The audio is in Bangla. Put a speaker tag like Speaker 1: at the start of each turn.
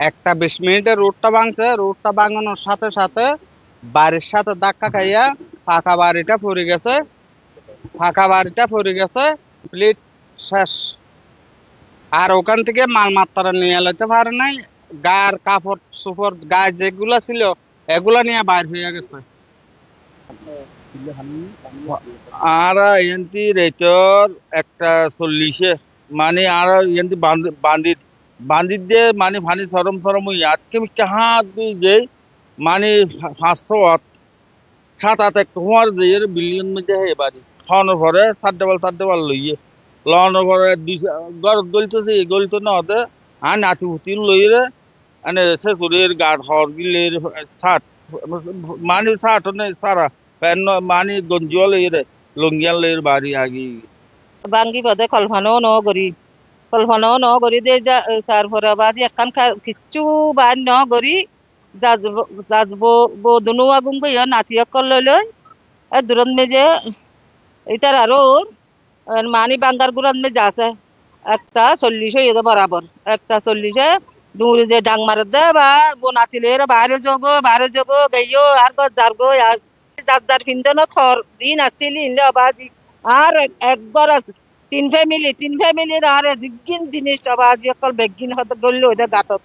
Speaker 1: একটা 20 মিনিটে রোডটা ভাঙছে, রোডটা ভাঙানোর সাথে সাথে বাড়ির সাথে ধাক্কা খাইয়া ফাঁকা বাড়িটা পড়ে গেছে, ফাঁকা বাড়িটা পড়ে গেছে, প্লেট শেষ। আর ওখান থেকে মাল মাত্রা নিয়ে এলাতে পারে নাই, গায়ের কাপড় চোপড় গায়ে যেগুলা ছিল এগুলা নিয়ে বাইর হয়ে গেছে। আর এনতি রেটর একটা 40-এ, মানে আর এনতি বান্দির বান্দির দিয়ে মানে ফানি সরম সরম আজকে মিষ্টি হাত দিয়ে যে মানে 500 ওয়াট 7-8 এক তোমার যে বিলিয়ন মধ্যে হে বাড়ি খাওয়ানোর পরে সাত দেওয়াল লইয়ে লাগানোর পরে ঘর গলতেছে গলতো না হতে আর নাতি পুতি লইরে মানে সে শরীর গাঢ় হর গিলের ছাট মানে ছাট নেই সারা প্যান মানে গঞ্জিও লইরে লঙ্গিয়াল লইরে বাড়ি আগি
Speaker 2: বাঙ্গি বাদে কল্পনাও ন করি দে তারপরে বাদি একখান কিচ্ছু বাদ ন করি যাজবো বদনু আগুন গইয়া নাতি অকল লই লই দূরত মেজে এটার আরো মানি বাঙ্গার গুড়ান মেজে আছে একটা 40 হয়ে বরাবর একটা 40-এ দূরে যে ডাং মারত দে বা বো নাতিলের বাইরে যোগো গইও আর গো যার গো আর যার ফিন্দন খর দিন আসছিলি ইনলে আবাদি আর একবার আছে তিন ফ্যামিলির আর দিগিন জিনিস আবাদি অকল বেগিন হতে গল্লো ওইটা গাতত